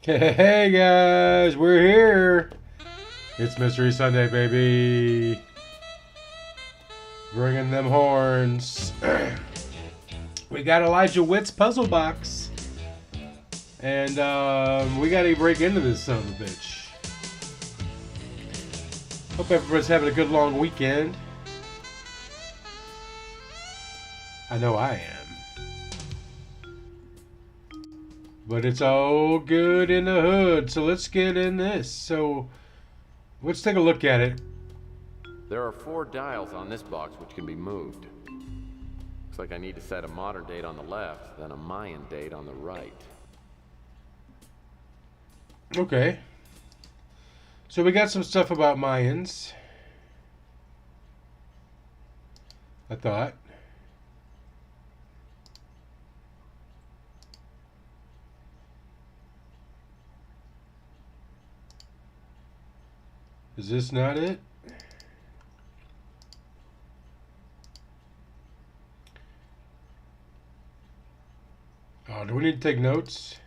Hey guys, we're here. It's Mystery Sunday, baby. Bringing them horns. We got Elijah Witt's puzzle box. And we got to break into this son of a bitch. Hope everybody's having a good long weekend. I know I am. But it's all good in the hood, so let's get in this. So, let's take a look at it. There are 4 dials on this box which can be moved. Looks like I need to set a modern date on the left, then a Mayan date on the right. Okay. So we got some stuff about Mayans. I thought. Is this not it? Oh, do we need to take notes?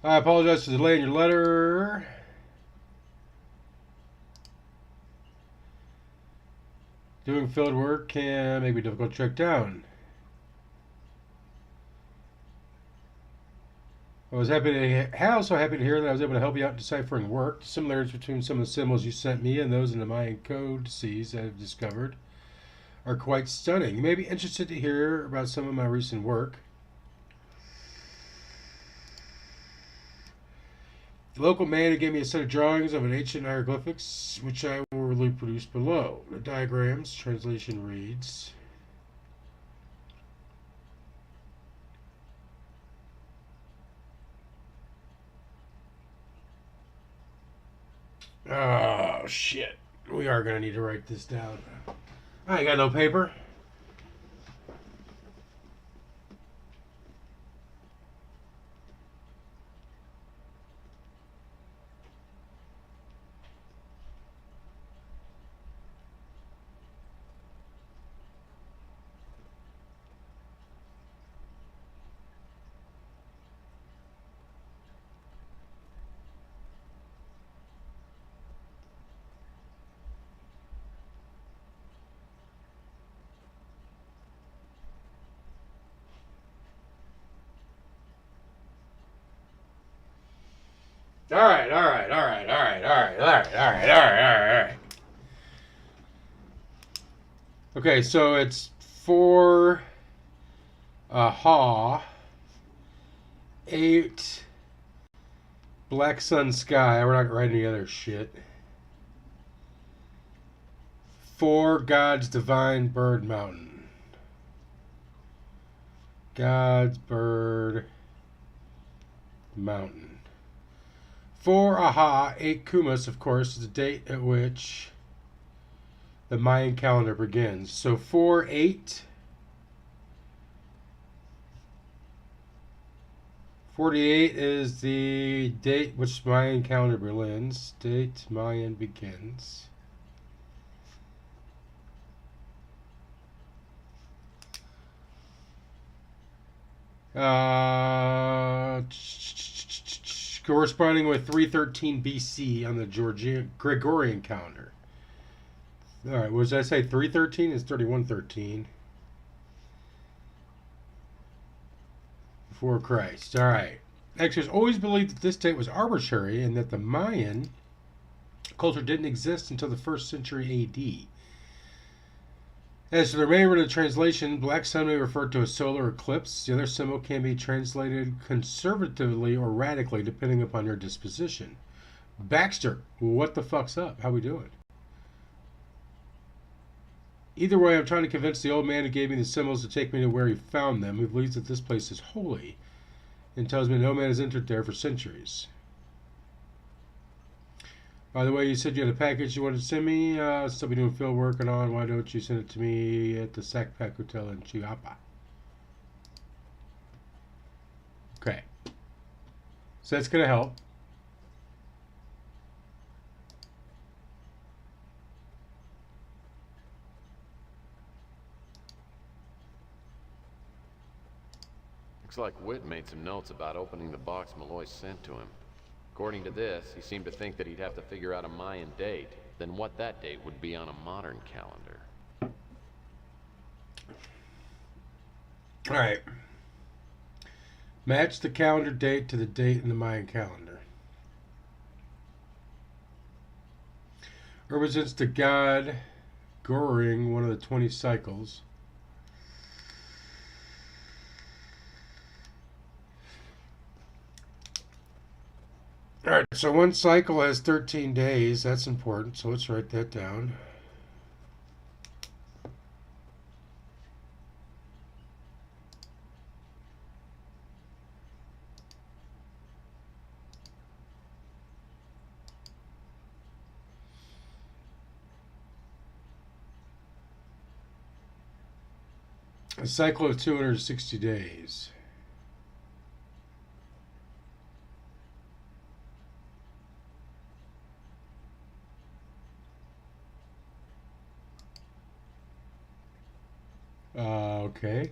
I apologize for the delay in your letter. Doing field work can make me difficult to track down. I was also happy to hear that I was able to help you out deciphering work. The similarities between some of the symbols you sent me and those in the Mayan codices I've discovered are quite stunning. You may be interested to hear about some of my recent work. The local man who gave me a set of drawings of an ancient hieroglyphics, which I will reproduce below. The diagrams, translation reads... Oh, shit. We are going to need to write this down. I ain't got no paper. All right. Okay, so it's 4 Aha, 8 Black Sun Sky. We're not writing any other shit. 4 God's Divine Bird Mountain. God's Bird Mountain. 4 Aha, 8 Kumas, of course, is the date at which the Mayan calendar begins. So 4/8. 48 is the date which Mayan calendar begins. Date Mayan begins. Corresponding with 313 BC on the Gregorian calendar. All right, what did I say? 313 is 3113 before Christ. All right. Experts always believed that this date was arbitrary and that the Mayan culture didn't exist until the 1st century AD. As for the remainder of the translation, black sun may refer to a solar eclipse. The other symbol can be translated conservatively or radically, depending upon your disposition. Baxter, what the fuck's up? How we doing? Either way, I'm trying to convince the old man who gave me the symbols to take me to where he found them, who believes that this place is holy, and tells me no man has entered there for centuries. By the way, you said you had a package you wanted to send me. Still be doing field work and on. Why don't you send it to me at the Sackpack Hotel in Chiapa? Okay. So that's going to help. Looks like Whit made some notes about opening the box Malloy sent to him. According to this, he seemed to think that he'd have to figure out a Mayan date, then what that date would be on a modern calendar. Alright. Match the calendar date to the date in the Mayan calendar. Represents the god Goring, one of the 20 cycles. Alright, so one cycle has 13 days. That's important, so let's write that down. A cycle of 260 days. Okay.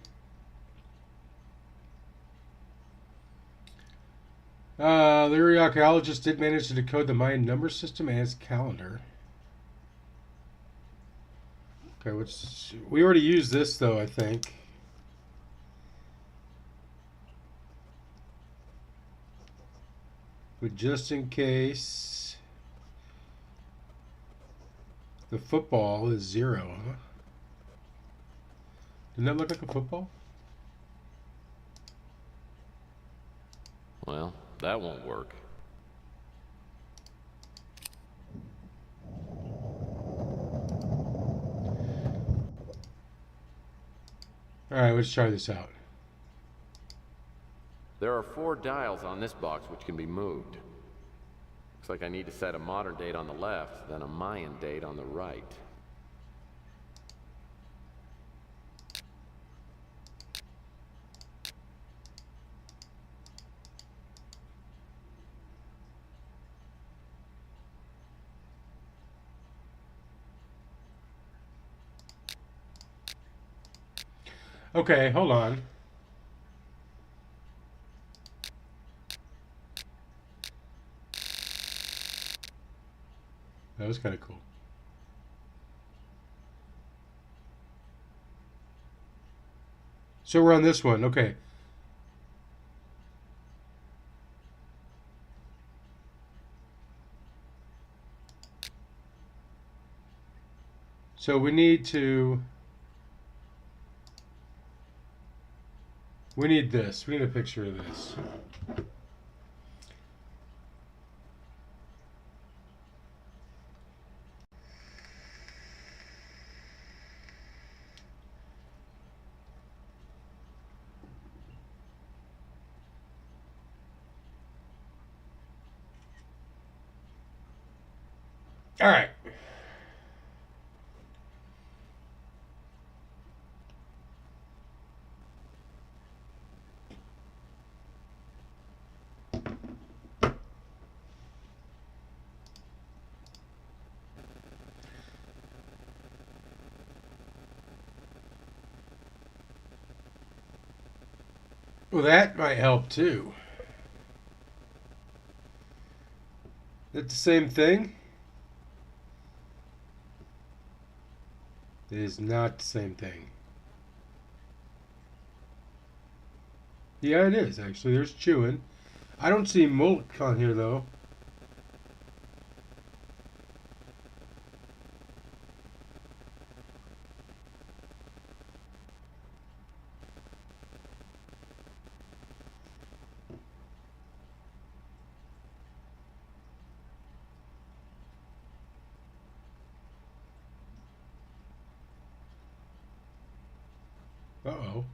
The archaeologist did manage to decode the Mayan number system and its calendar. Okay, which we already used this though, I think. But just in case, the football is 0, huh? Didn't that look like a football? Well, that won't work. Alright, let's try this out. There are 4 dials on this box which can be moved. Looks like I need to set a modern date on the left, then a Mayan date on the right. Okay, hold on. That was kind of cool. So we're on this one. Okay. So we need this. We need a picture of this. All right. Well, that might help too. Is it the same thing? It is not the same thing. Yeah, it is actually. There's chewing. I don't see mulk on here though. Uh-oh.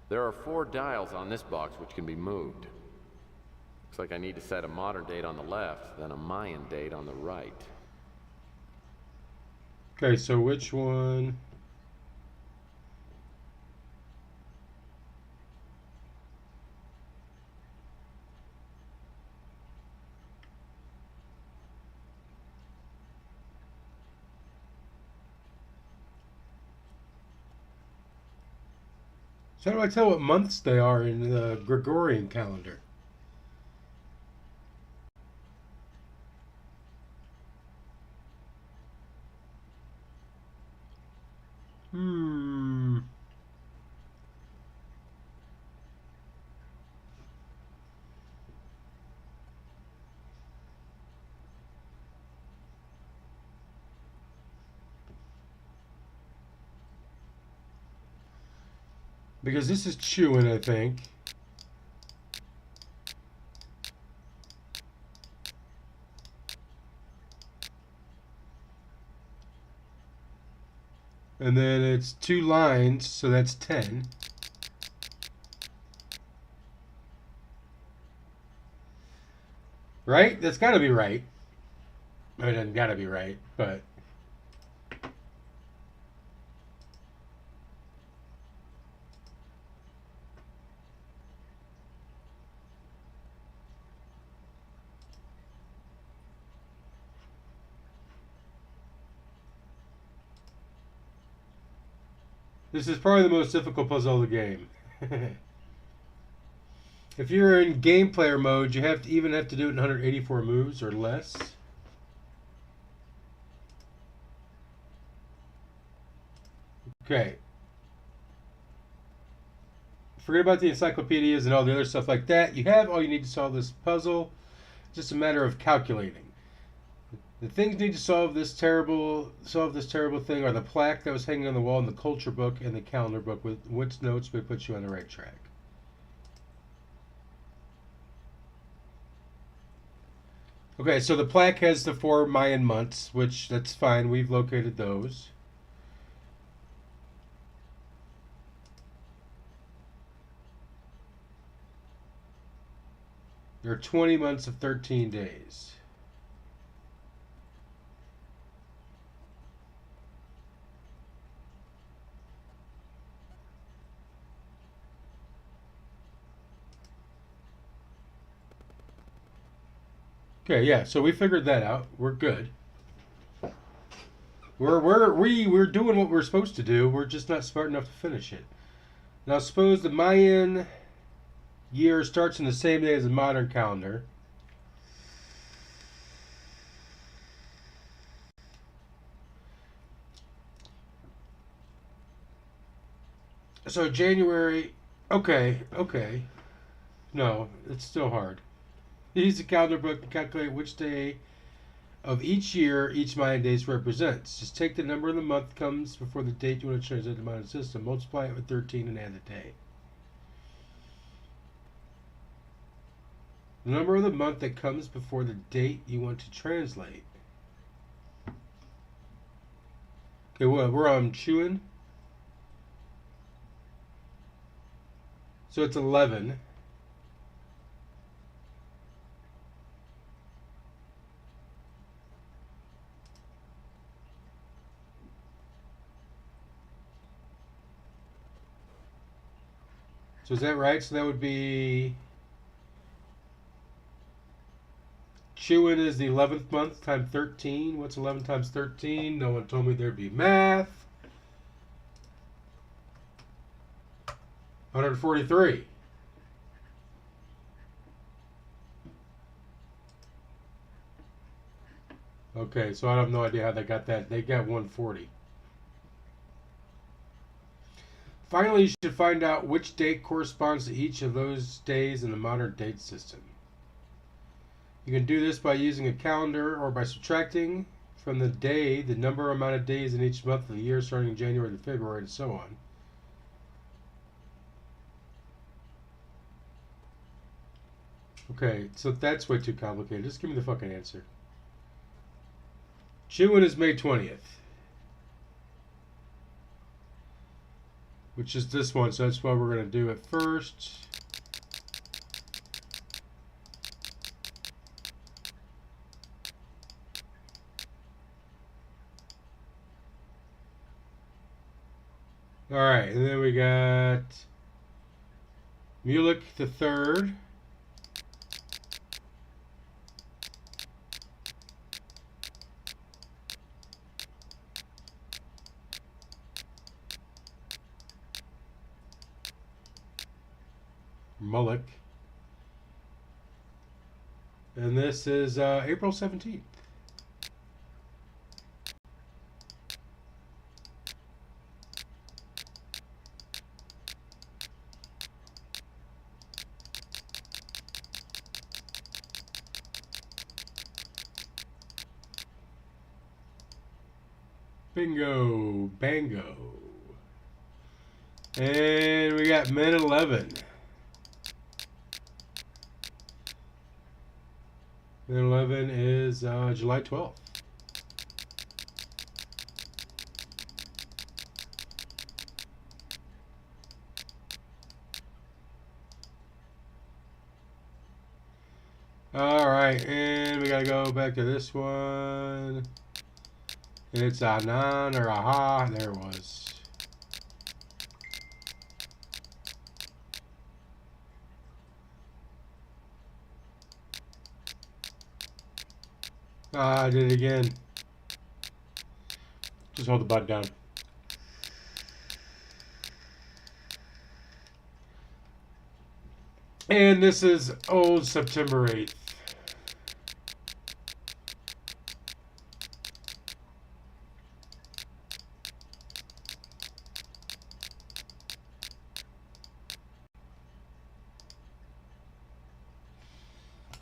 There are 4 dials on this box which can be moved. Looks like I need to set a modern date on the left, then a Mayan date on the right. Okay, so which one? So how do I tell what months they are in the Gregorian calendar? Hmm. Because this is chewing, I think. And then it's 2 lines, so that's 10. Right? That's got to be right. I mean, it doesn't got to be right, but this is probably the most difficult puzzle of the game. If you're in game player mode, you have to do it in 184 moves or less. Okay. Forget about the encyclopedias and all the other stuff like that. You have all you need to solve this puzzle. It's just a matter of calculating. The things need to solve this terrible thing are the plaque that was hanging on the wall in the culture book and the calendar book with which notes may put you on the right track. Okay, so the plaque has the 4 Mayan months, which that's fine. We've located those. There are 20 months of 13 days. Okay, yeah, so we figured that out. We're good. We're doing what we're supposed to do. We're just not smart enough to finish it. Now suppose the Mayan year starts in the same day as the modern calendar. So January, okay. No, it's still hard. Use the calendar book to calculate which day of each year each Mayan days represents. Just take the number of the month comes before the date you want to translate the Mayan system, multiply it with 13 and add the day. The number of the month that comes before the date you want to translate. Okay, well, we're on Chuan. So it's 11. So is that right? So that would be Chuan is the 11th month times 13. What's 11 times 13? No one told me there'd be math. 143. Okay, so I have no idea how they got that. They got 140. Finally, you should find out which date corresponds to each of those days in the modern date system. You can do this by using a calendar or by subtracting from the day the number amount of days in each month of the year starting in January to February and so on. Okay, so that's way too complicated. Just give me the fucking answer. Chuan is May 20th. Which is this one, so that's why we're going to do it first. Alright, and then we got Mulek the third. Mulek. And this is April 17th. Bingo, bango. And we got Men 11. Men 11 is July 12th. Alright, and we gotta go back to this one. It's a non or a ha. There it was. Ah, I did it again. Just hold the button down. And this is old September 8th.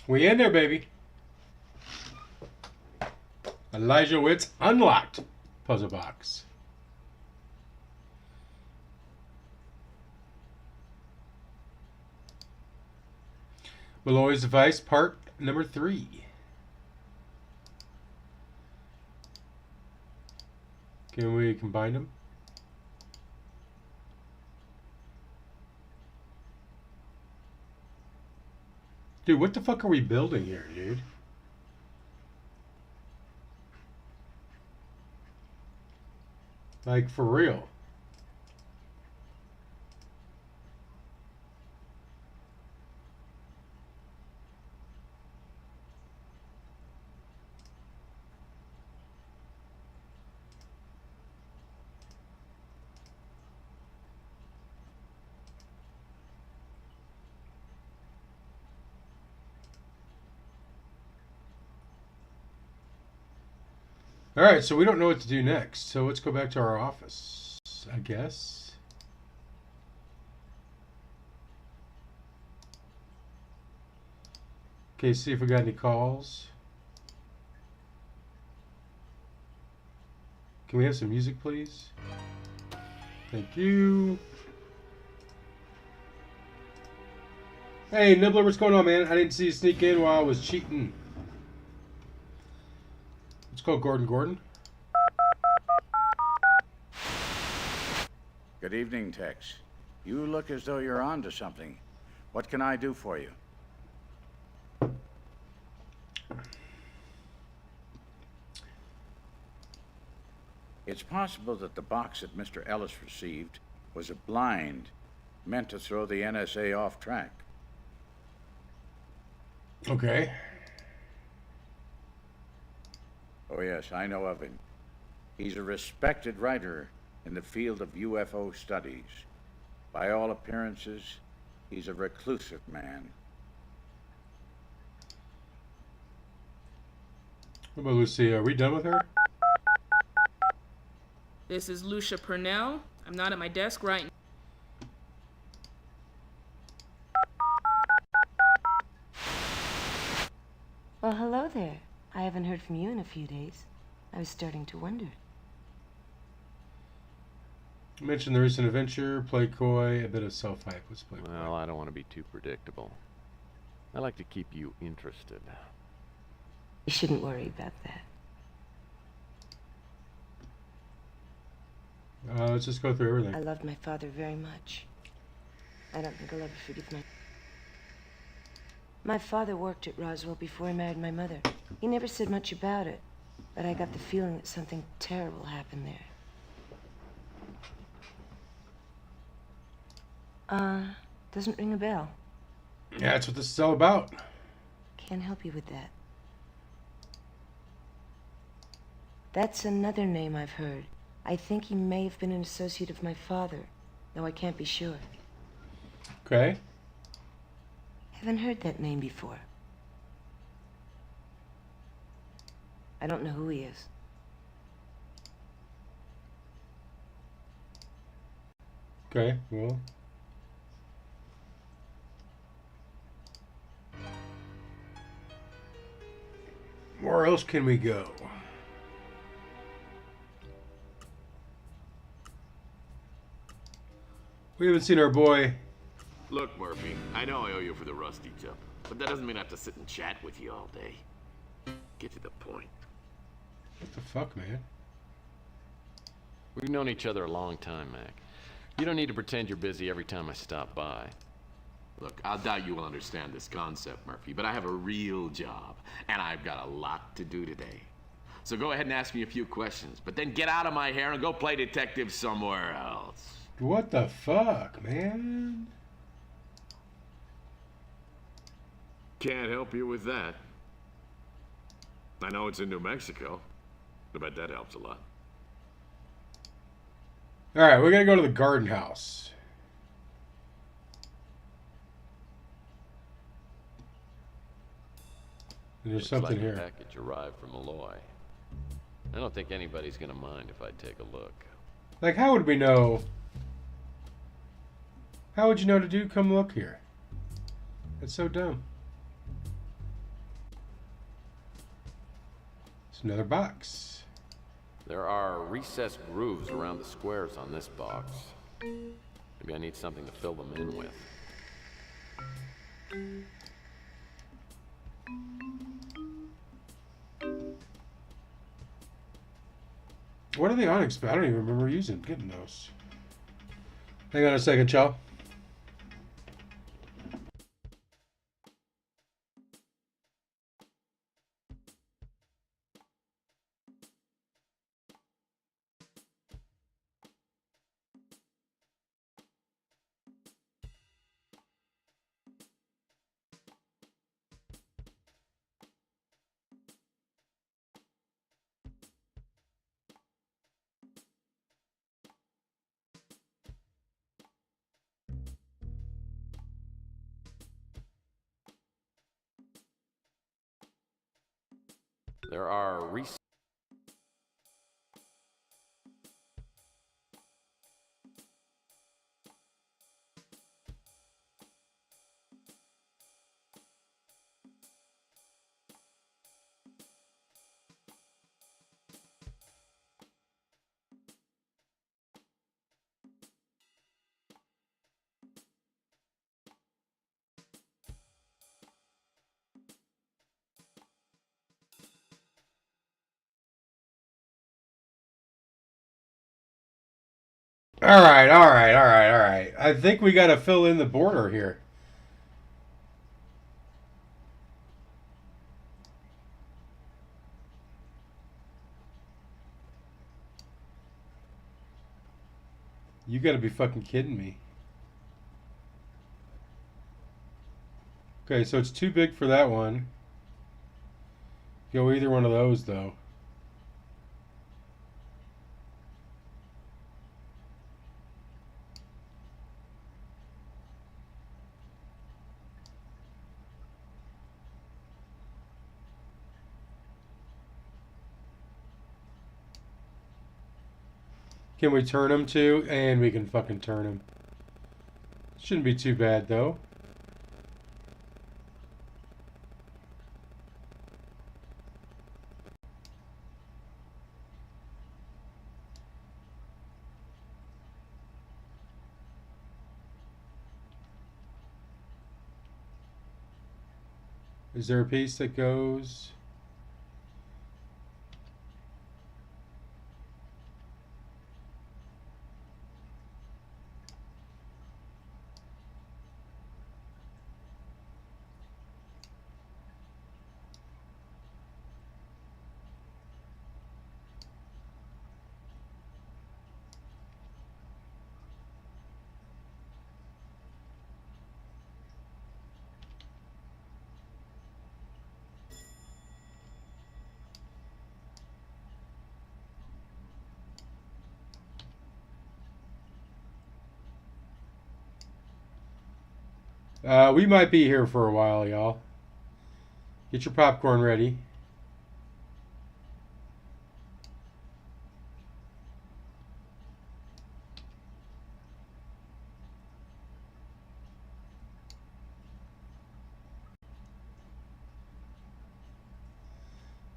We in there, baby. Elijah Witt's unlocked puzzle box. Malloy's device, part number 3. Can we combine them? Dude, what the fuck are we building here, dude? Like, for real. Alright, so we don't know what to do next. So let's go back to our office, I guess. Okay, see if we got any calls. Can we have some music, please? Thank you. Hey, Nibbler, what's going on, man? I didn't see you sneak in while I was cheating. Let's go, Gordon. Good evening, Tex. You look as though you're on to something. What can I do for you? It's possible that the box that Mr. Ellis received was a blind meant to throw the NSA off track. Okay. Oh, yes, I know of him. He's a respected writer in the field of UFO studies. By all appearances, he's a reclusive man. What about Lucy? Are we done with her? This is Lucia Purnell. I'm not at my desk right now. Well, hello there. I haven't heard from you in a few days. I was starting to wonder. You mentioned the recent adventure, play coy, a bit of self-hype. Let's play coy. Well, I don't want to be too predictable. I like to keep you interested. You shouldn't worry about that. Let's just go through everything. I loved my father very much. I don't think I'll ever forgive my... My father worked at Roswell before he married my mother. He never said much about it, but I got the feeling that something terrible happened there. Doesn't ring a bell. Yeah, that's what this is all about. Can't help you with that. That's another name I've heard. I think he may have been an associate of my father, though I can't be sure. Okay. Haven't heard that name before. I don't know who he is. Okay, well. Where else can we go? We haven't seen our boy. Look, Murphy, I know I owe you for the Rusty jump, but that doesn't mean I have to sit and chat with you all day. Get to the point. What the fuck, man? We've known each other a long time, Mac. You don't need to pretend you're busy every time I stop by. Look, I doubt you will understand this concept, Murphy, but I have a real job, and I've got a lot to do today. So go ahead and ask me a few questions, but then get out of my hair and go play detective somewhere else. What the fuck, man? Can't help you with that. I know it's in New Mexico. I bet that helps a lot. Alright, we're gonna go to the garden house. And there's Looks something like here. a package arrived from Malloy. I don't think anybody's gonna mind if I take a look. Like, how would we know? How would you know to come look here? That's so dumb. It's another box. There are recessed grooves around the squares on this box. Maybe I need something to fill them in with. What are the onyx? I don't even remember getting those. Hang on a second, Chow. There are recessed All right. I think we got to fill in the border here. You got to be fucking kidding me. Okay, so it's too big for that one. Go either one of those, though. Can we turn them too? And we can fucking turn them. Shouldn't be too bad, though. Is there a piece that goes? We might be here for a while, y'all. Get your popcorn ready.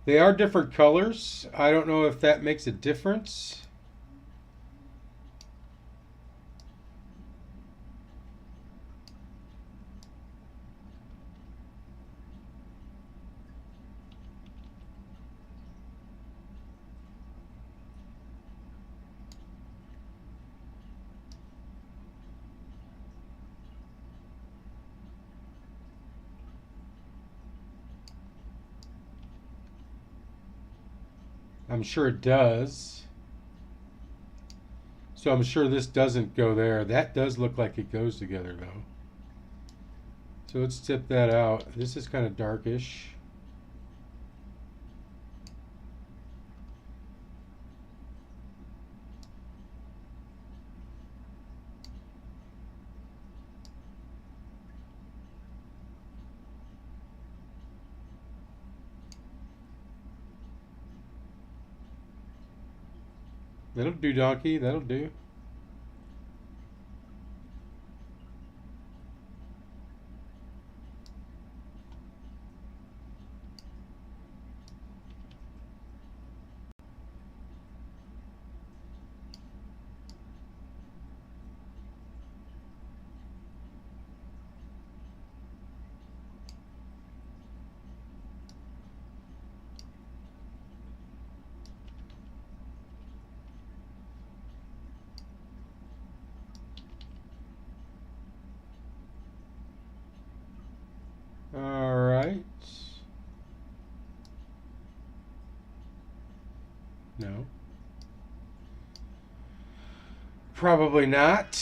They are different colors. I don't know if that makes a difference. I'm sure it does. So I'm sure this doesn't go there. That does look like it goes together though. So let's tip that out. This is kind of darkish. That'll do, donkey. That'll do. All right. No. Probably not.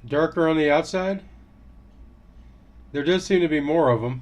Darker on the outside? There does seem to be more of them.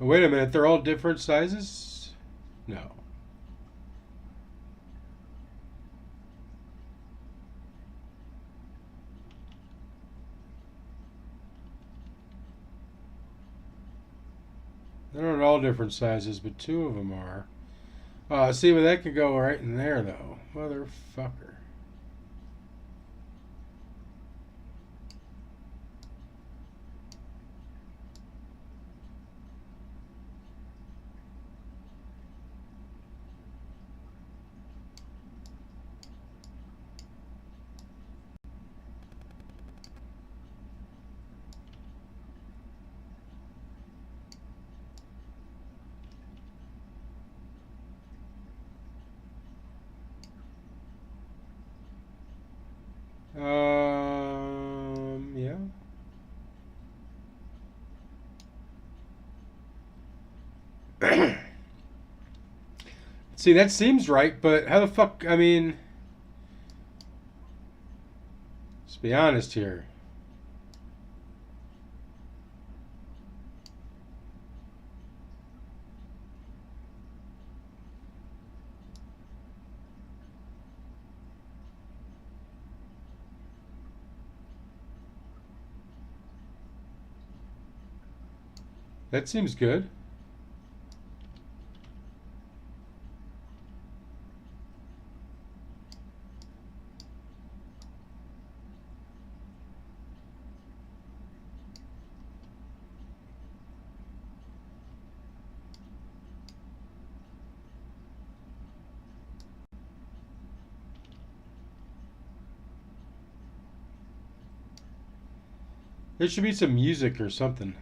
Oh, wait a minute, they're all different sizes? No. They're not all different sizes, but two of them are. See, well, that could go right in there, though. Motherfucker. Yeah. See, that seems right, but how the fuck, I mean, let's be honest here. That seems good. There should be some music or something.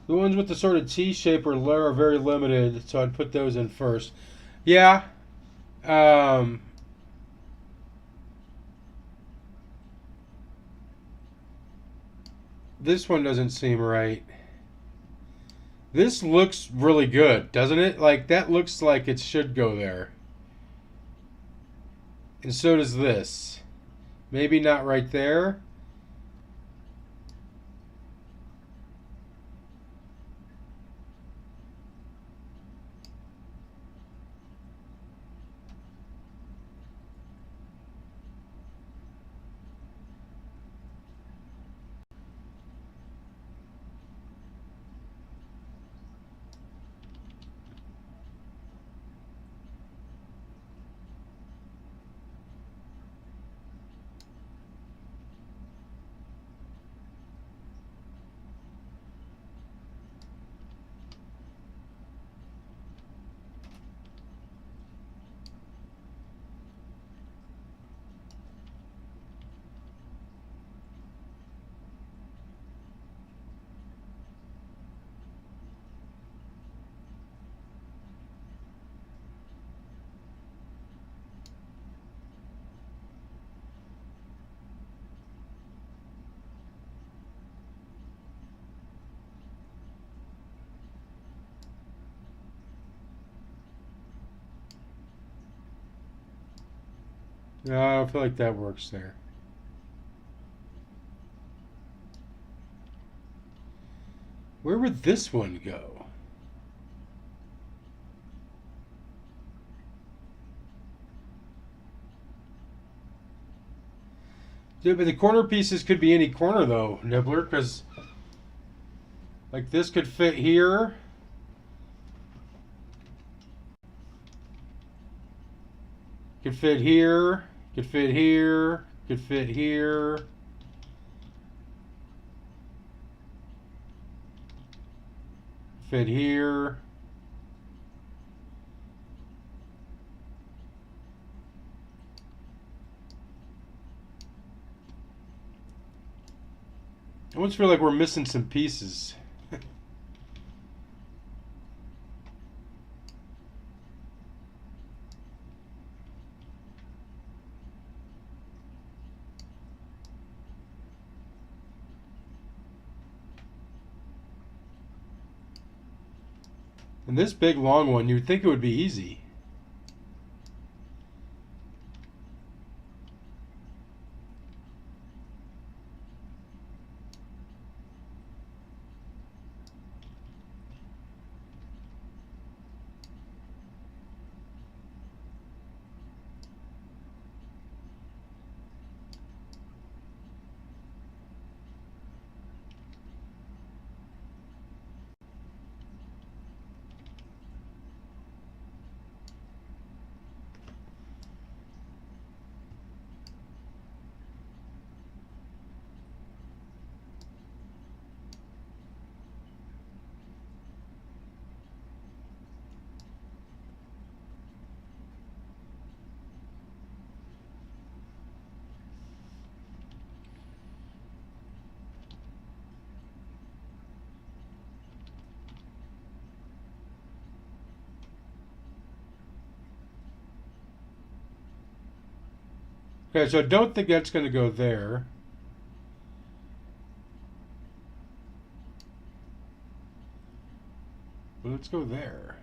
The ones with the sort of T shape are very limited, so I'd put those in first. Yeah. Um, this one doesn't seem right. This looks really good, doesn't it? Like, that looks like it should go there. And so does this. Maybe not right there. No, I don't feel like that works there. Where would this one go? Dude, but the corner pieces could be any corner, though, Nibbler, because, like, this could fit here. Could fit here. Could fit here. Could fit here. Fit here. I almost feel like we're missing some pieces. And this big long one, you'd think it would be easy. Okay, so I don't think that's going to go there. Well, let's go there.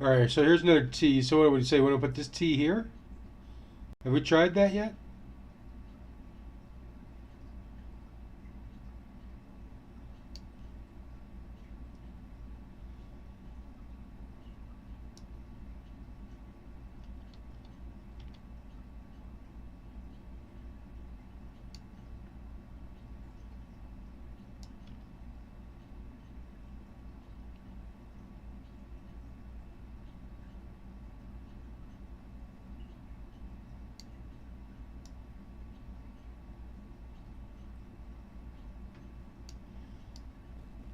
All right, so here's another T. So what would you say? Want to put this T here? Have we tried that yet?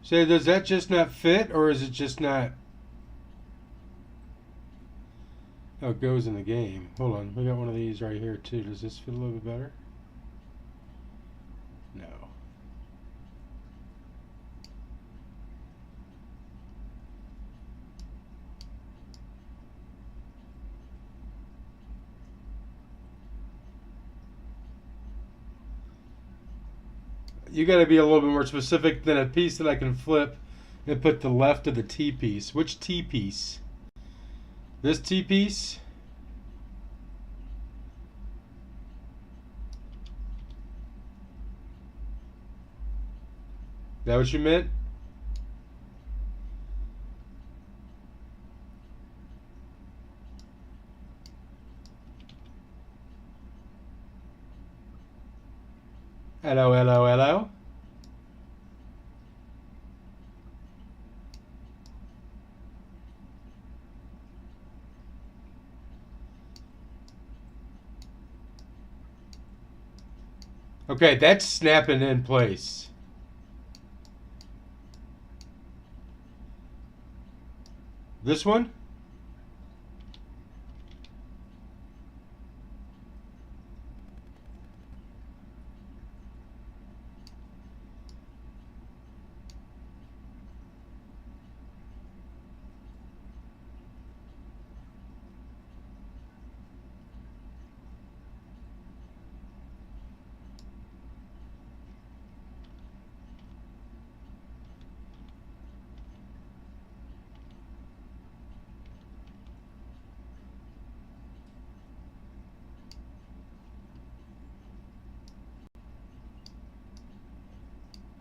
So does that just not fit, or is it just not? Oh, it goes in the game. Hold on, we got one of these right here too. Does this fit a little bit better? No. You got to be a little bit more specific than a piece that I can flip and put the left of the T piece. Which T piece? This T piece? That what you meant? Hello, hello, hello. Okay, that's snapping in place. This one?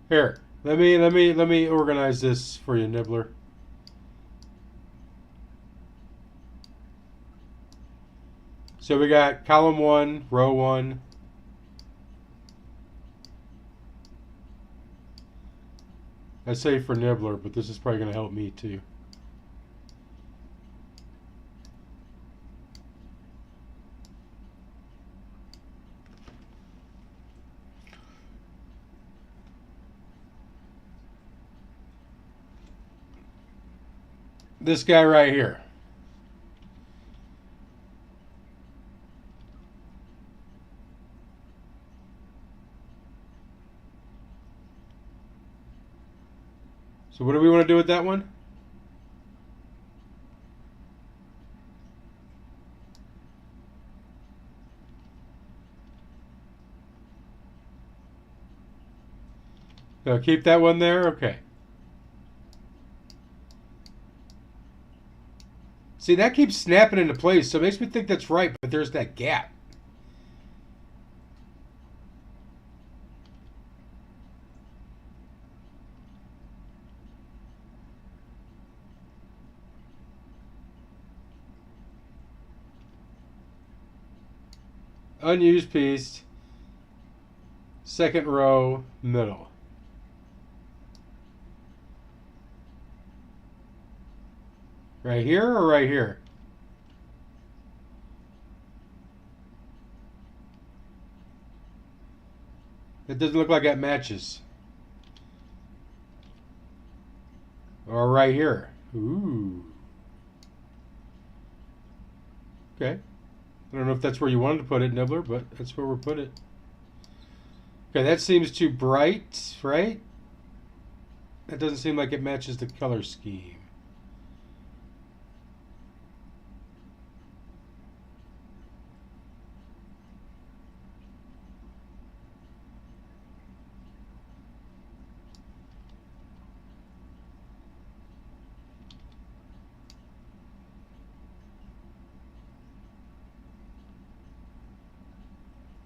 Here, let me organize this for you, Nibbler. So we got column 1, row 1. I say for Nibbler, but this is probably going to help me too. This guy right here. So what do we want to do with that one? So keep that one there? Okay. See, that keeps snapping into place, so it makes me think that's right, but there's that gap. Unused piece, second row, middle. Right here or right here? It doesn't look like that matches. Or right here. Ooh. Okay. I don't know if that's where you wanted to put it, Nibbler, but that's where we'll put it. Okay, that seems too bright, right? That doesn't seem like it matches the color scheme.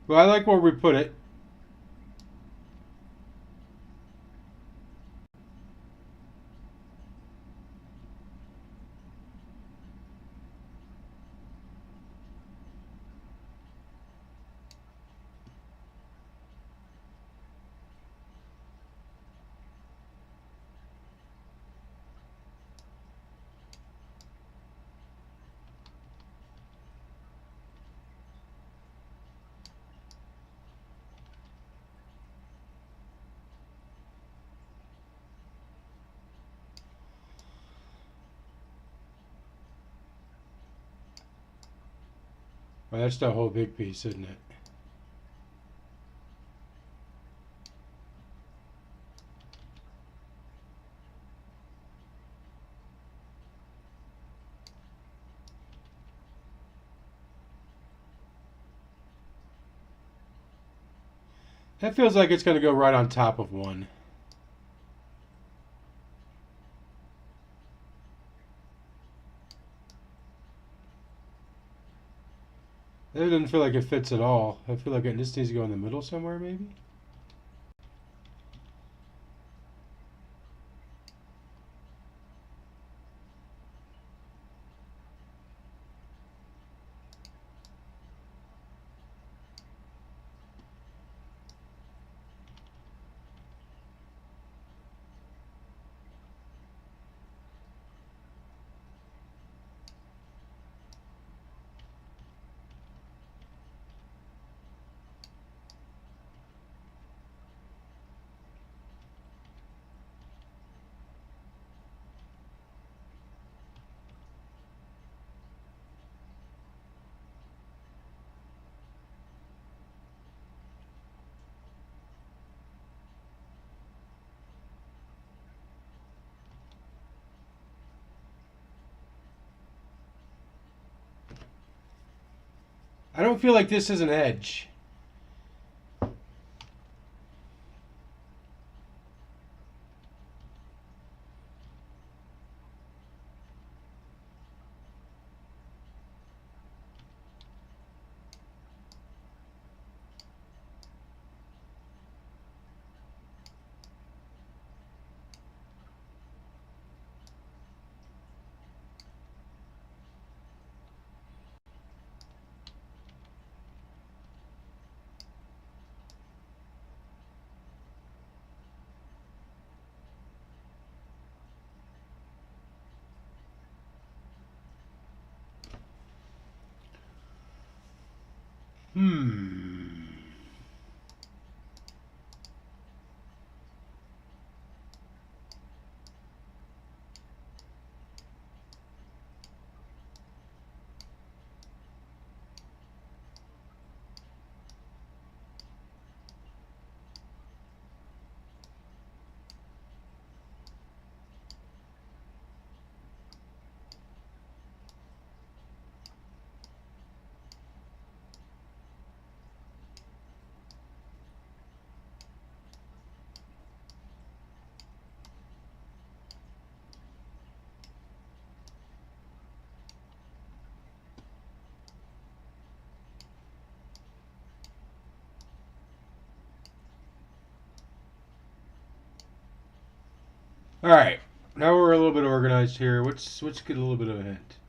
Well, I like where we put it. Well, that's the whole big piece, isn't it? That feels like it's going to go right on top of one. It doesn't feel like it fits at all. I feel like it just needs to go in the middle somewhere, maybe? I don't feel like this is an edge. Hmm. All right. Now we're a little bit organized here. Let's get a little bit of a hint.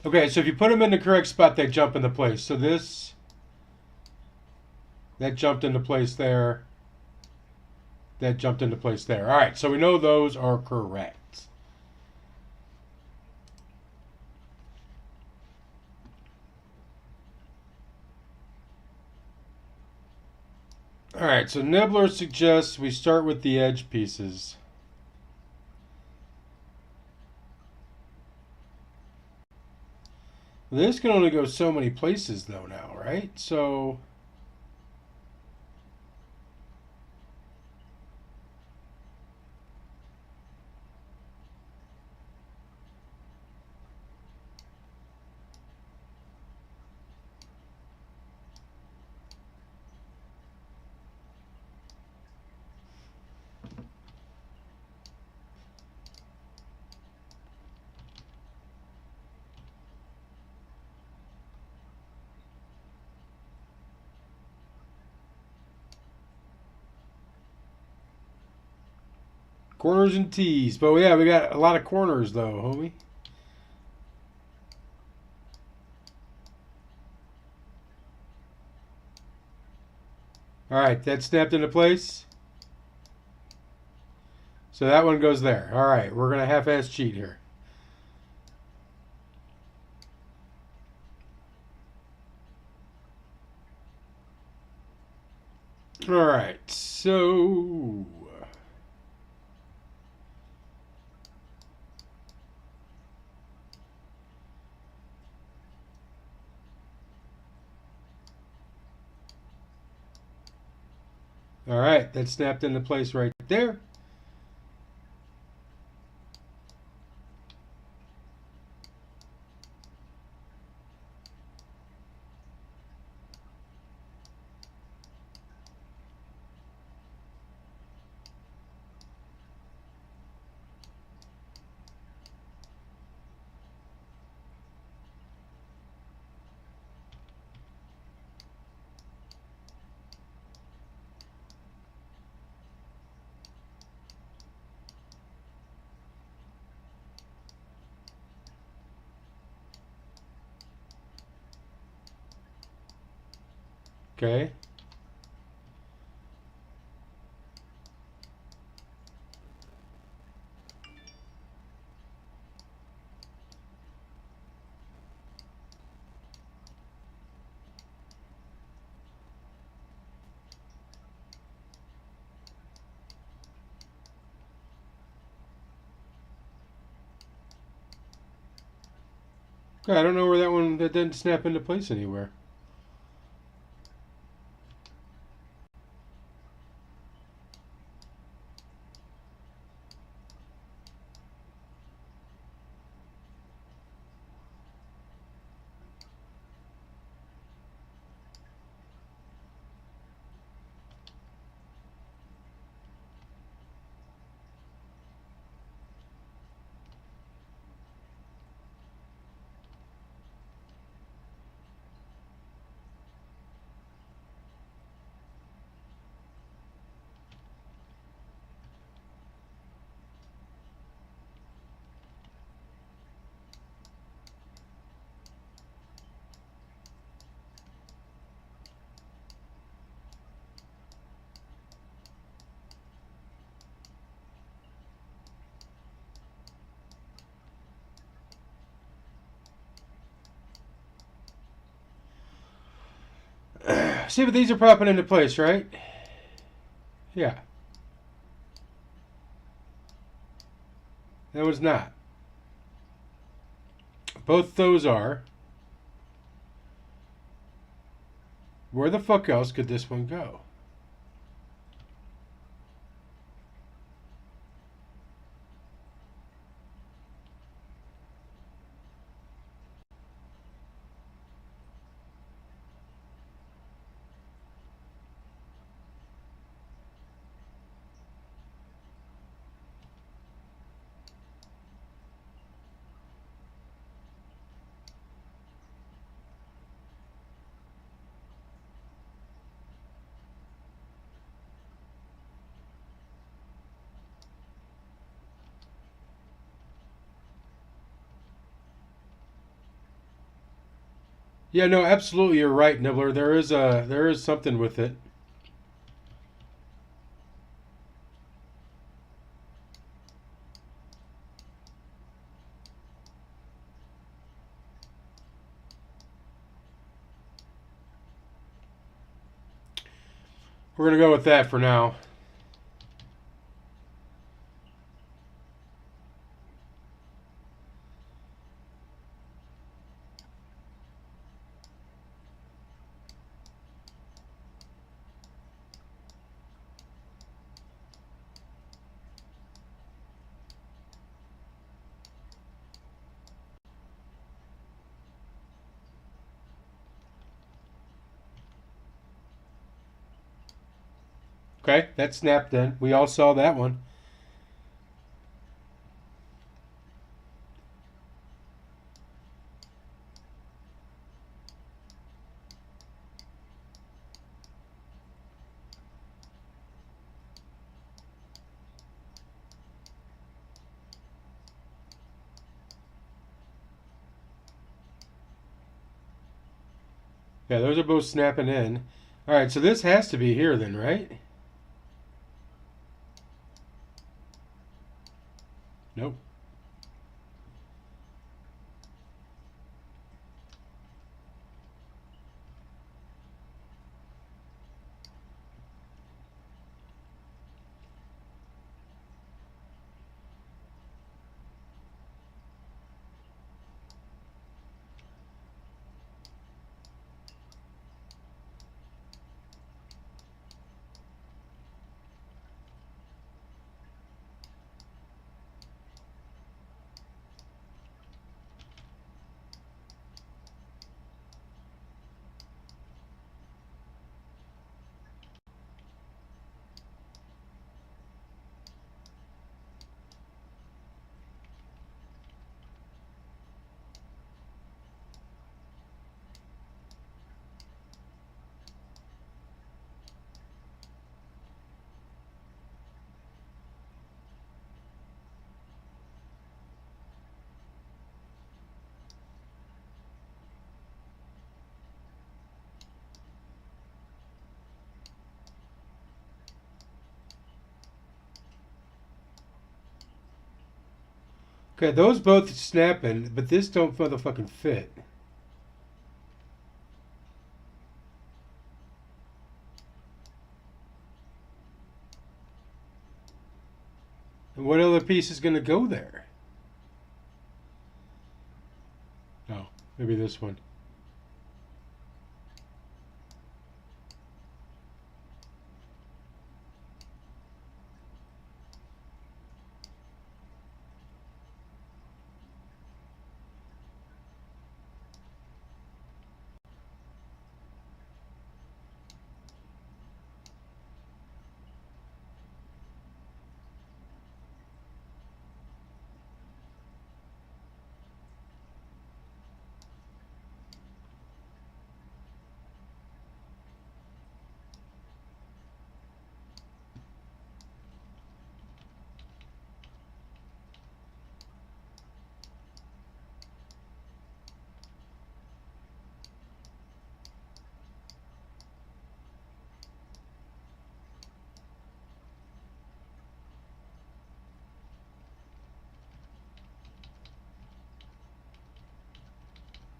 Okay, so if you put them in the correct spot, they jump into place. So that jumped into place there. That jumped into place there. All right, so we know those are correct. All right, so Nibbler suggests we start with the edge pieces. This can only go so many places, though, now, right? So Corners and tees. But yeah, we got a lot of corners though, homie. Alright, that snapped into place. So that one goes there. Alright, we're going to half-ass cheat here. Alright, so... Alright, that snapped into place right there. Okay. Okay, I don't know where that didn't snap into place anywhere. See, but these are popping into place, right? Yeah. That was not. Both those are. Where the fuck else could this one go? Yeah, no, absolutely, you're right, Nibbler. There is something with it. We're gonna go with that for now. Okay, that snapped in. We all saw that one. Yeah, those are both snapping in. All right, so this has to be here then, right? Nope. Okay, those both snapping, but this don't motherfucking fit. And what other piece is going to go there? Oh, maybe this one.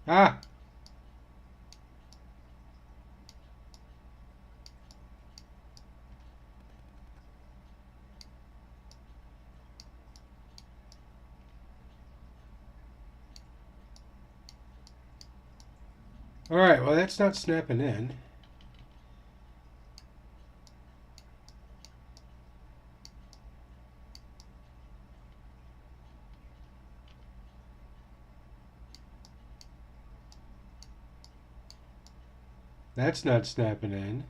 Ah! Alright, well, that's not snapping in. That's not snapping in.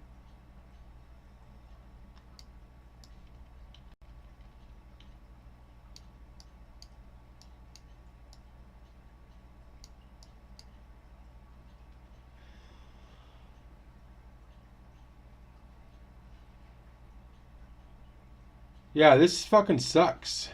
Yeah, this fucking sucks.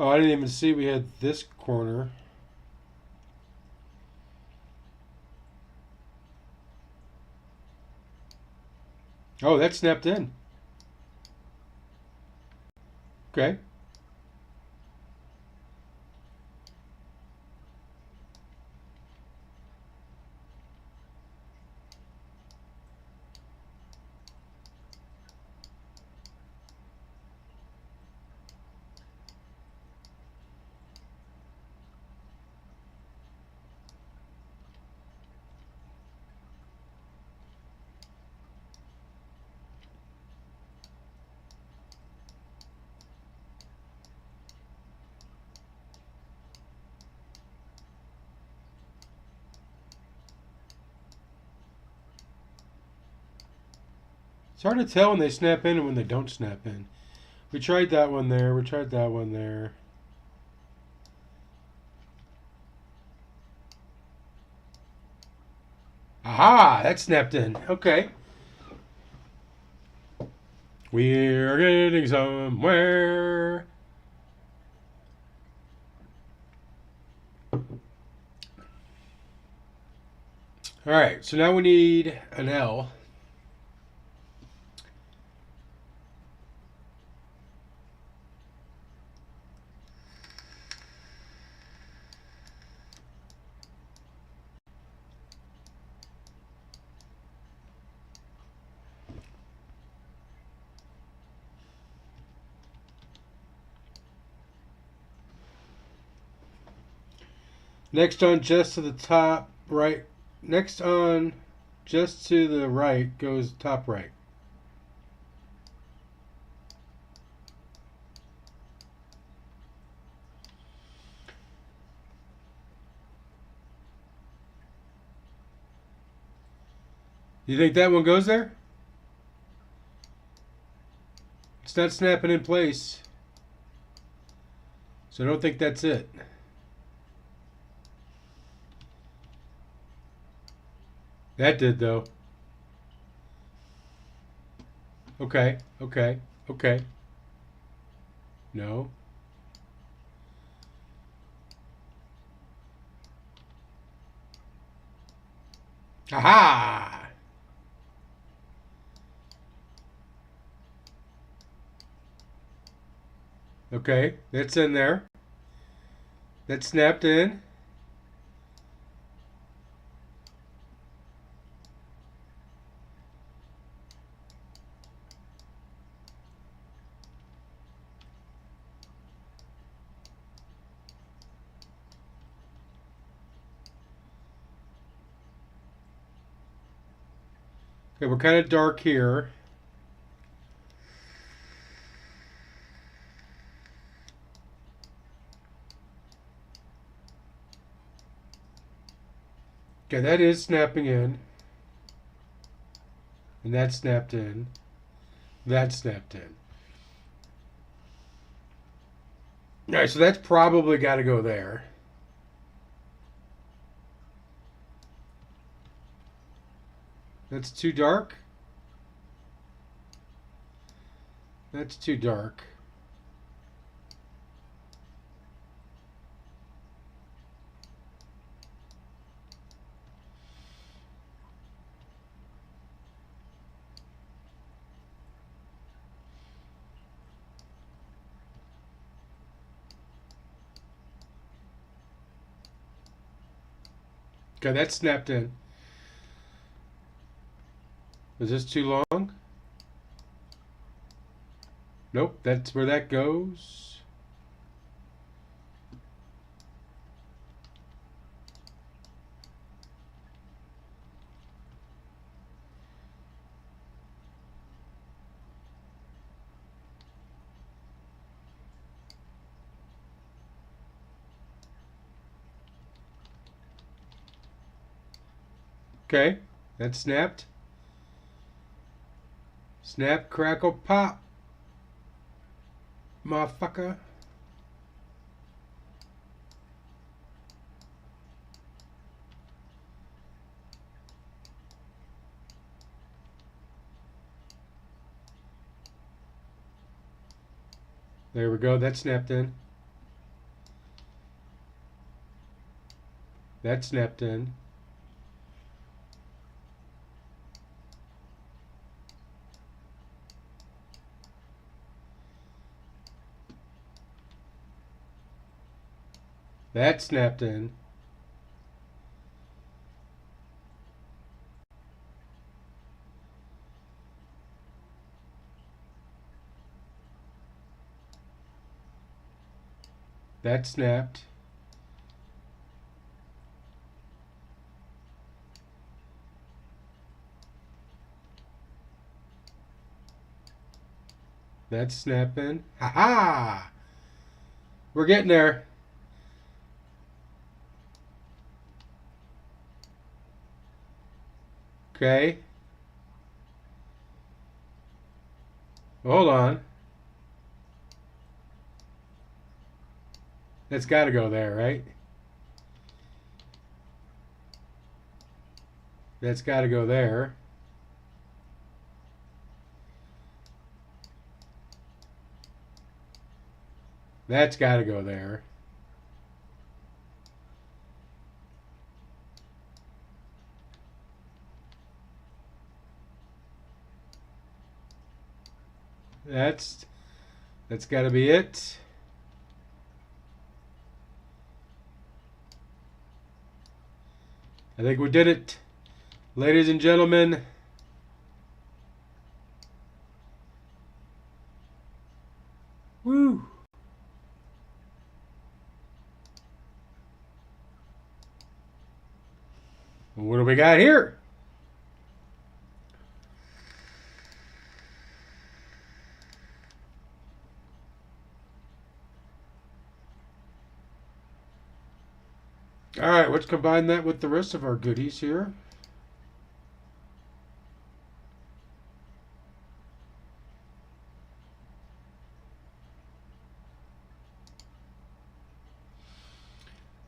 Oh, I didn't even see we had this corner. Oh, that snapped in. Okay. It's hard to tell when they snap in and when they don't snap in. We tried that one there. We tried that one there. Aha! That snapped in. Okay. We're getting somewhere. Alright, so now we need an L. Next on just to the top right. Next on just to the right goes top right. You think that one goes there? It's not snapping in place. So I don't think that's it. That did though. Okay, okay, okay. No. Aha! Okay, that's in there. That snapped in. Okay, we're kind of dark here. Okay, that is snapping in. And that snapped in. That snapped in. Alright, so that's probably got to go there. That's too dark. That's too dark. Okay, that snapped in. Is this too long? Nope, that's where that goes. Okay, that snapped. Snap, crackle, pop. Motherfucker. There we go, that snapped in. That snapped in. That snapped in. That snapped. That's snapping. Ha ha! We're getting there. Okay. Hold on. That's got to go there, right? That's got to go there. That's got to go there. That's got to be it. I think we did it. Ladies and gentlemen, woo. What do we got here? All right, let's combine that with the rest of our goodies here.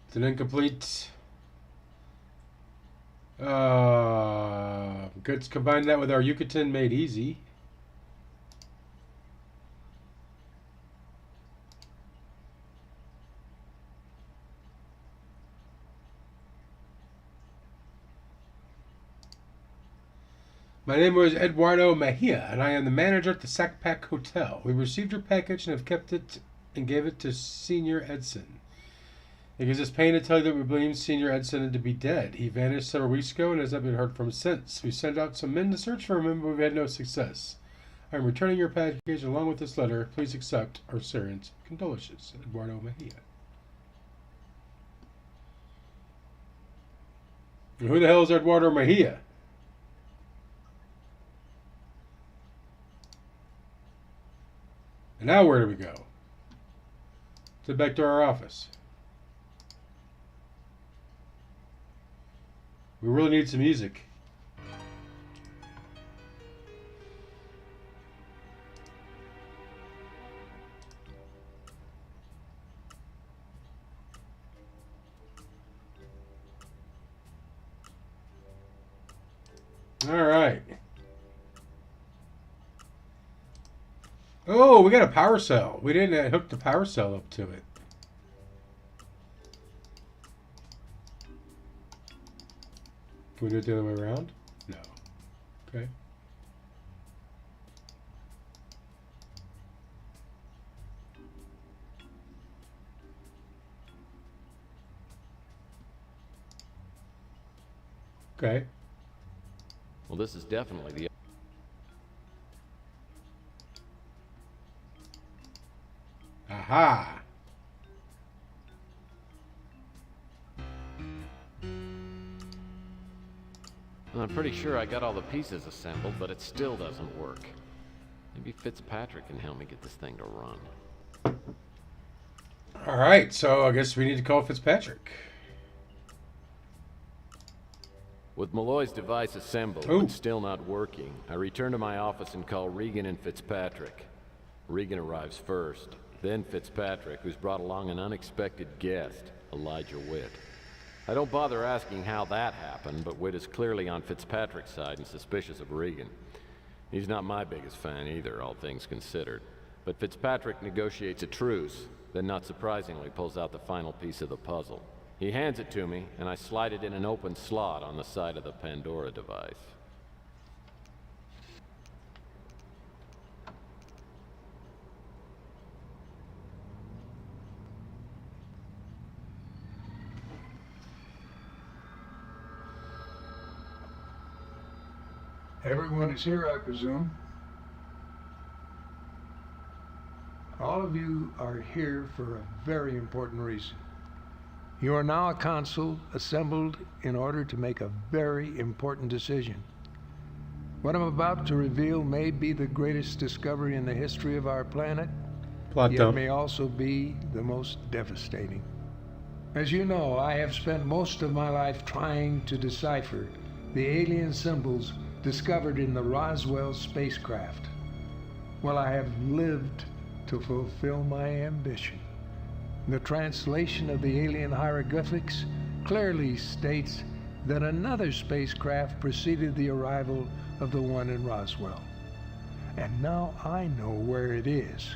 It's an incomplete. Let's combine that with our Yucatan Made Easy. My name was Eduardo Mejia, and I am the manager at the Sack Pack Hotel. We received your package and have kept it and gave it to Senior Edson. It gives us pain to tell you that we believe Senior Edson to be dead. He vanished several weeks ago and has not been heard from since. We sent out some men to search for him, but we've had no success. I am returning your package along with this letter. Please accept our serious condolences. Eduardo Mejia. And who the hell is Eduardo Mejia? And now where do we go? Let's head back to our office. We really need some music. All right. Oh, we got a power cell. We didn't hook the power cell up to it. Can we do it the other way around? No. Okay. Okay. Well, this is definitely the... Aha. I'm pretty sure I got all the pieces assembled, but it still doesn't work. Maybe Fitzpatrick can help me get this thing to run. All right, so I guess we need to call Fitzpatrick. With Malloy's device assembled, Ooh. but still not working, I return to my office and call Regan and Fitzpatrick. Regan arrives first, then Fitzpatrick, who's brought along an unexpected guest, Elijah Witt. I don't bother asking how that happened, but Witt is clearly on Fitzpatrick's side and suspicious of Regan. He's not my biggest fan either, all things considered. But Fitzpatrick negotiates a truce, then not surprisingly pulls out the final piece of the puzzle. He hands it to me, and I slide it in an open slot on the side of the Pandora device. Everyone is here, I presume. All of you are here for a very important reason. You are now a council assembled in order to make a very important decision. What I'm about to reveal may be the greatest discovery in the history of our planet, Plot yet dump. may also be the most devastating. As you know, I have spent most of my life trying to decipher the alien symbols discovered in the Roswell spacecraft. Well, I have lived to fulfill my ambition. The translation of the alien hieroglyphics clearly states that another spacecraft preceded the arrival of the one in Roswell. And now I know where it is.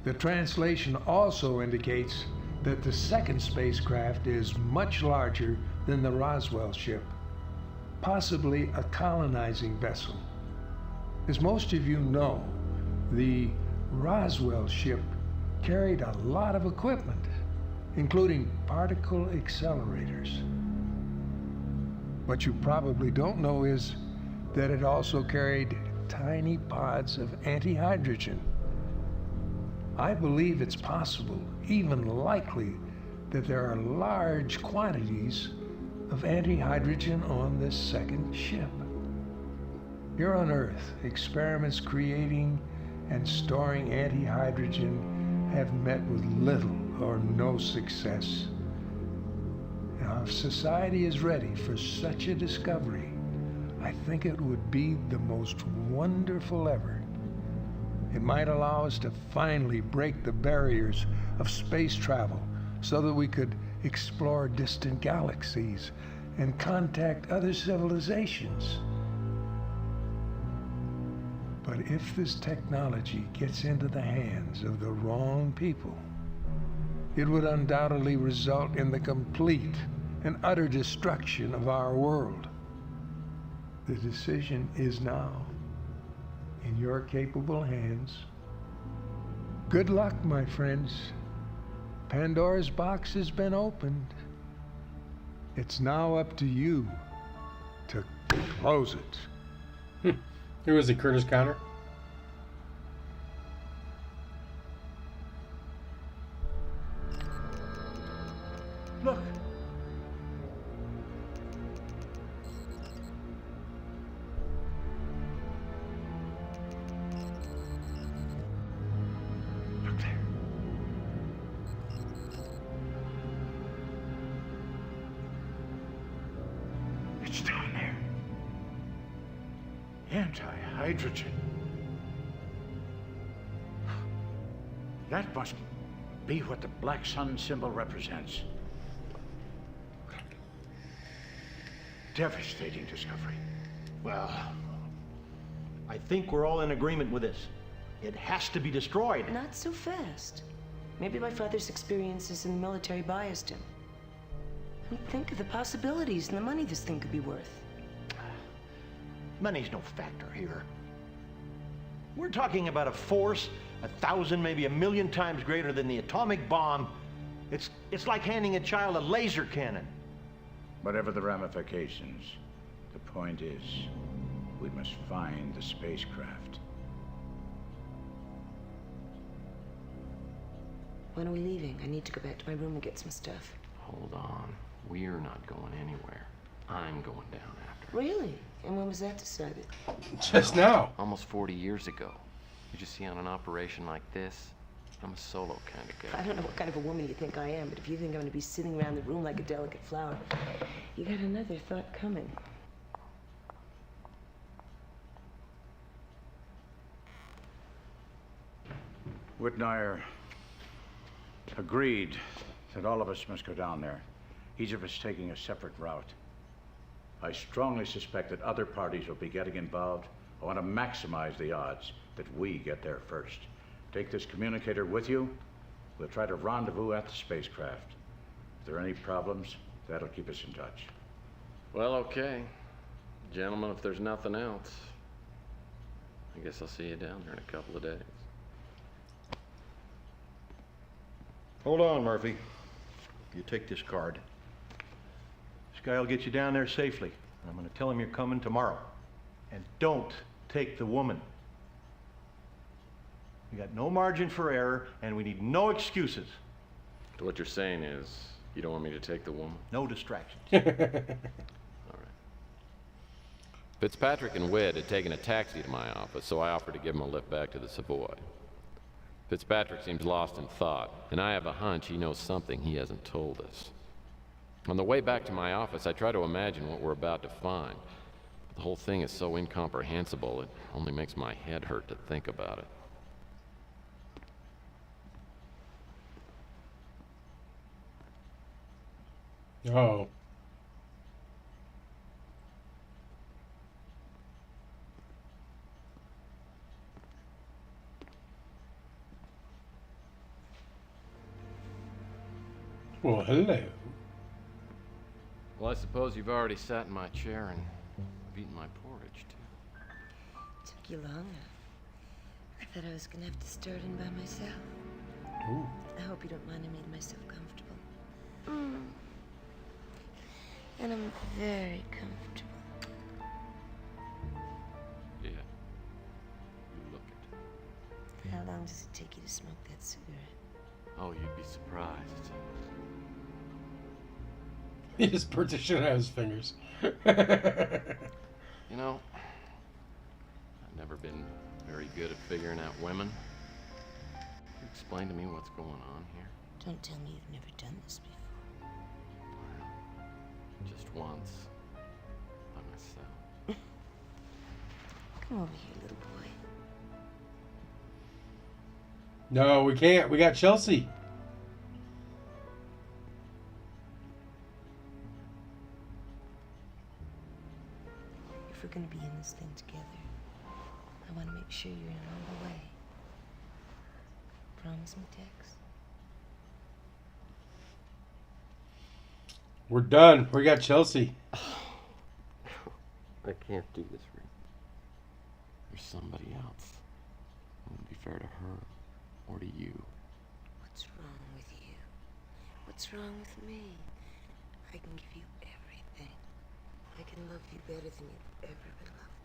The translation also indicates that the second spacecraft is much larger than the Roswell ship, possibly a colonizing vessel. As most of you know, the Roswell ship carried a lot of equipment, including particle accelerators. What you probably don't know is that it also carried tiny pods of anti-hydrogen. I believe it's possible, even likely, that there are large quantities of anti-hydrogen on this second ship. Here on Earth, experiments creating and storing anti-hydrogen have met with little or no success. Now, if society is ready for such a discovery, I think it would be the most wonderful ever. It might allow us to finally break the barriers of space travel so that we could explore distant galaxies and contact other civilizations. But if this technology gets into the hands of the wrong people, it would undoubtedly result in the complete and utter destruction of our world. The decision is now in your capable hands. Good luck, my friends. Pandora's box has been opened. It's now up to you to close it. Who was it, Curtis Connor? Look. Look there. It's down there. Anti-hydrogen. That must be what the black sun symbol represents. Devastating discovery. Well, I think we're all in agreement with this. It has to be destroyed. Not so fast. Maybe my father's experiences in the military biased him. And think of the possibilities and the money this thing could be worth. Money's no factor here. We're talking about a force 1,000, maybe 1,000,000 times greater than the atomic bomb. It's like handing a child a laser cannon. Whatever the ramifications, the point is, we must find the spacecraft. When are we leaving? I need to go back to my room and get some stuff. Hold on. We're not going anywhere. I'm going down after. Really? And when was that decided? Just now. Almost 40 years ago. You just see, on an operation like this, I'm a solo kind of guy. I don't know what kind of a woman you think I am, but if you think I'm going to be sitting around the room like a delicate flower, you got another thought coming. Whitnire agreed that all of us must go down there, each of us taking a separate route. I strongly suspect that other parties will be getting involved. I want to maximize the odds that we get there first. Take this communicator with you. We'll try to rendezvous at the spacecraft. If there are any problems, that'll keep us in touch. Well, okay. Gentlemen, if there's nothing else, I guess I'll see you down there in a couple of days. Hold on, Murphy. You take this card. This guy will get you down there safely. I'm going to tell him you're coming tomorrow. And don't take the woman. We got no margin for error, and we need no excuses. So what you're saying is, you don't want me to take the woman? No distractions. All right. Fitzpatrick and Witt had taken a taxi to my office, so I offered to give him a lift back to the Savoy. Fitzpatrick seems lost in thought, and I have a hunch he knows something he hasn't told us. On the way back to my office, I try to imagine what we're about to find, The whole thing is so incomprehensible, it only makes my head hurt to think about it. Oh. Well, hello. Well, I suppose you've already sat in my chair and eaten my porridge, too. Took you long enough. I thought I was gonna have to start in by myself. Ooh. I hope you don't mind I made myself comfortable. And I'm very comfortable. Yeah. You look it. How long does it take you to smoke that cigarette? Oh, you'd be surprised. He just burnt the shit out of his fingers. You know, I've never been very good at figuring out women. Can you explain to me what's going on here? Don't tell me you've never done this before. Just once. By myself. Come over here, little boy. No, we can't. We got Chelsea. If we're gonna be in this thing together, I want to make sure you're in all the way. Promise me, Tex? We're done. We got Chelsea. I can't do this, Rick. There's somebody else. It wouldn't be fair to her or to you. What's wrong with you? What's wrong with me? I can give you everything. I can love you better than you've ever been loved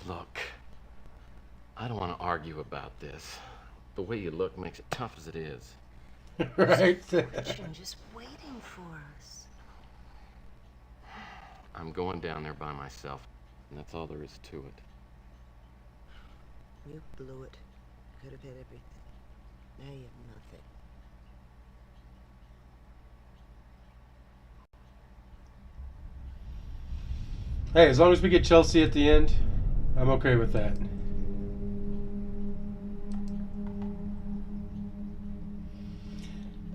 before. Look, I don't want to argue about this. The way you look makes it tough as it is. Right? Fortune just waiting for us. I'm going down there by myself, and that's all there is to it. You blew it. Could have had everything. Now you have nothing. Hey, as long as we get Chelsea at the end, I'm okay with that.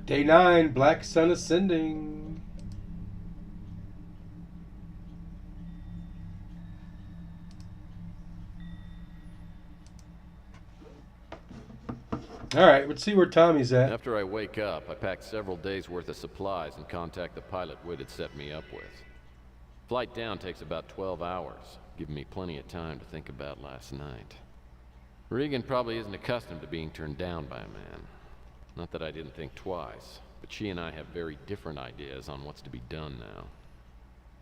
Day 9, Black Sun Ascending. Alright, let's see where Tommy's at. After I wake up, I pack several days' worth of supplies and contact the pilot Whit had set me up with. Flight down takes about 12 hours, giving me plenty of time to think about last night. Regan probably isn't accustomed to being turned down by a man. Not that I didn't think twice, but she and I have very different ideas on what's to be done now.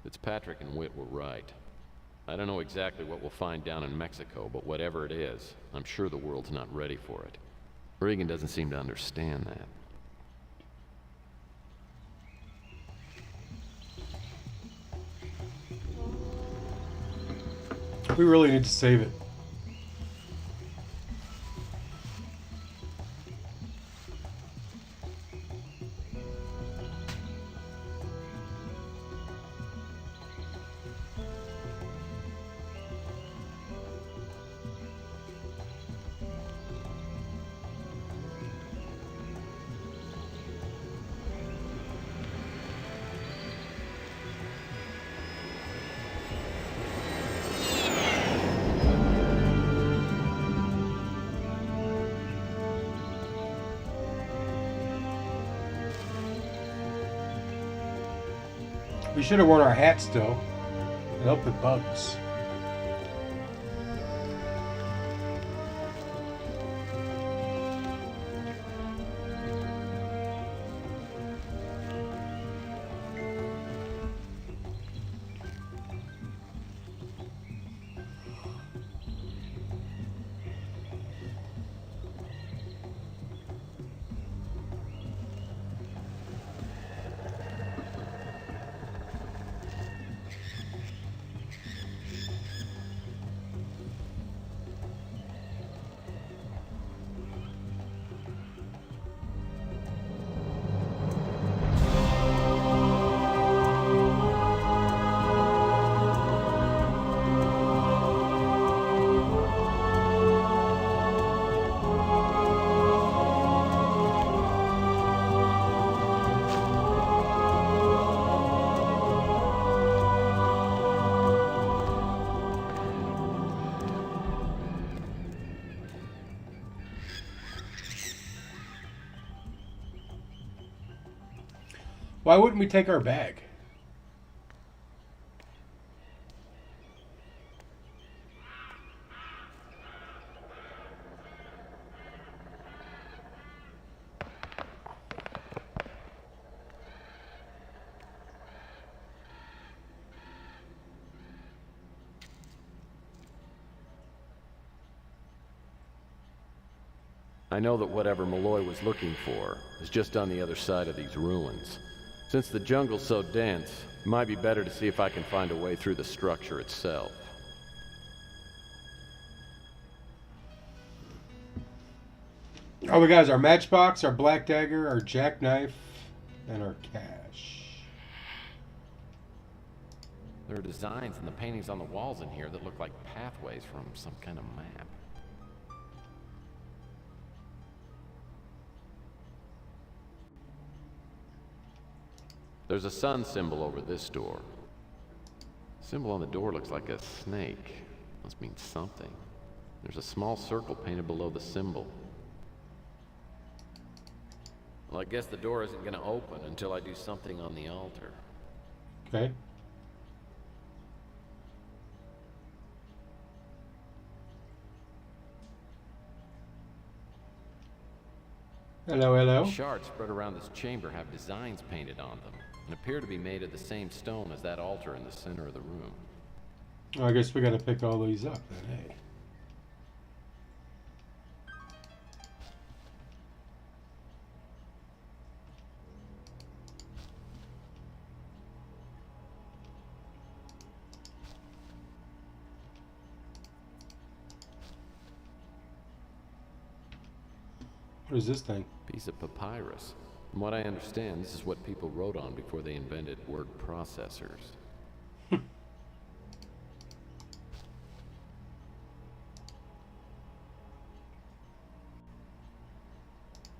Fitzpatrick and Whit were right. I don't know exactly what we'll find down in Mexico, but whatever it is, I'm sure the world's not ready for it. Regan doesn't seem to understand that. We really need to save it. We should have worn our hats still. It helped with bugs. Why wouldn't we take our bag? I know that whatever Malloy was looking for is just on the other side of these ruins. Since the jungle's so dense, it might be better to see if I can find a way through the structure itself. Oh, we got our matchbox, our black dagger, our jackknife, and our cash. There are designs and the paintings on the walls in here that look like pathways from some kind of map. There's a sun symbol over this door. The symbol on the door looks like a snake. Must mean something. There's a small circle painted below the symbol. Well, I guess the door isn't gonna open until I do something on the altar. Okay. Hello, hello. The shards spread around this chamber have designs painted on them and appear to be made of the same stone as that altar in the center of the room. Oh, I guess we gotta pick all these up then, hey. What is this thing? Piece of papyrus. From what I understand, this is what people wrote on before they invented word processors.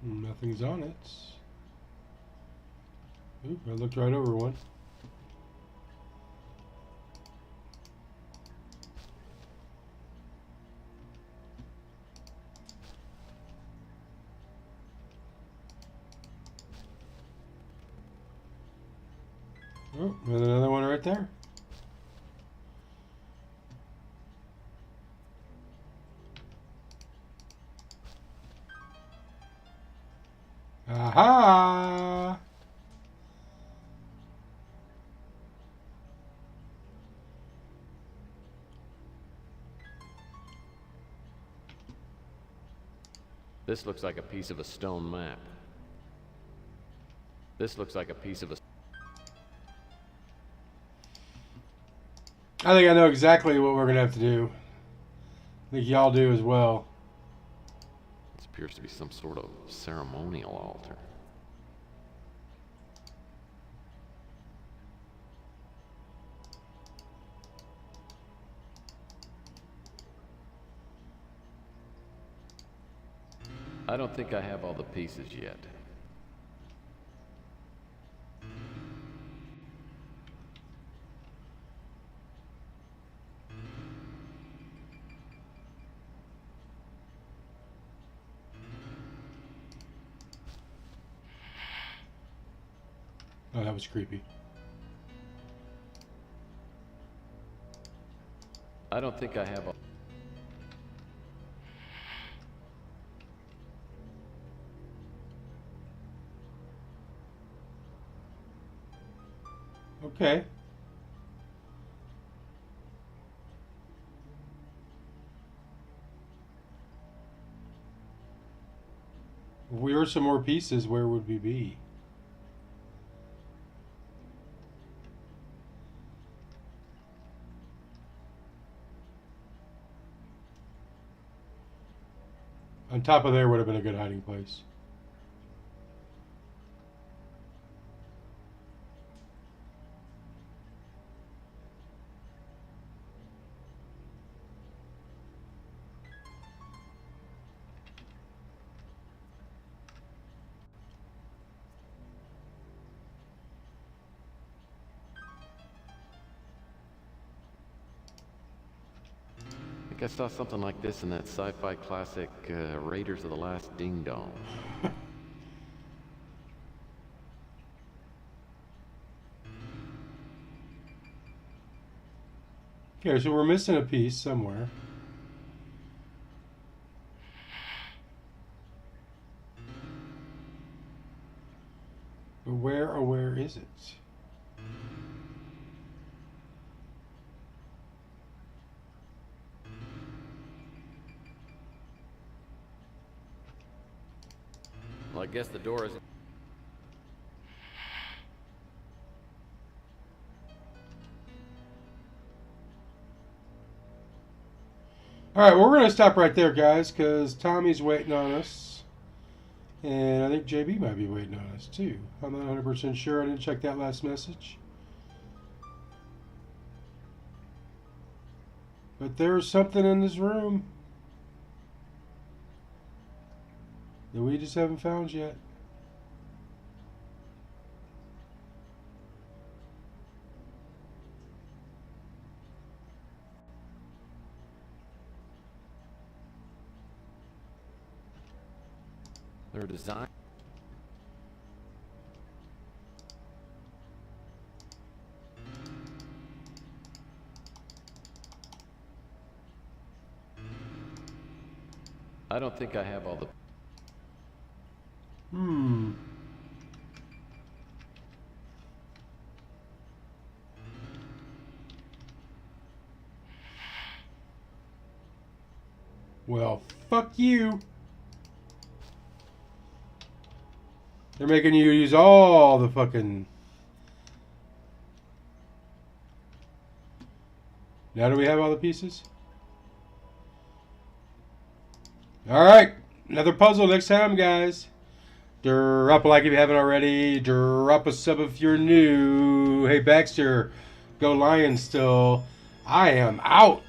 Nothing's on it. Oop, I looked right over one. Oh, there's another one right there. Aha! This looks like a piece of a stone map. This looks like a piece of a... I think I know exactly what we're gonna have to do. I think y'all do as well. This appears to be some sort of ceremonial altar. I don't think I have all the pieces yet. Oh, that was creepy. I don't think I have all... Okay. If we were some more pieces, where would we be? On top of there would have been a good hiding place. I think I saw something like this in that sci-fi classic Raiders of the Last Ding Dong. Okay, so we're missing a piece somewhere. But where is it? Well, I guess the door isn't... Alright, well, we're going to stop right there, guys, because Tommy's waiting on us. And I think JB might be waiting on us, too. I'm not 100% sure. I didn't check that last message. But there's something in this room that we just haven't found yet. Their design... I don't think I have all the... Well, fuck you. They're making you use all the fucking... Now do we have all the pieces? Alright, another puzzle next time, guys. Drop a like if you haven't already. Drop a sub if you're new. Hey, Baxter, go Lions still. I am out.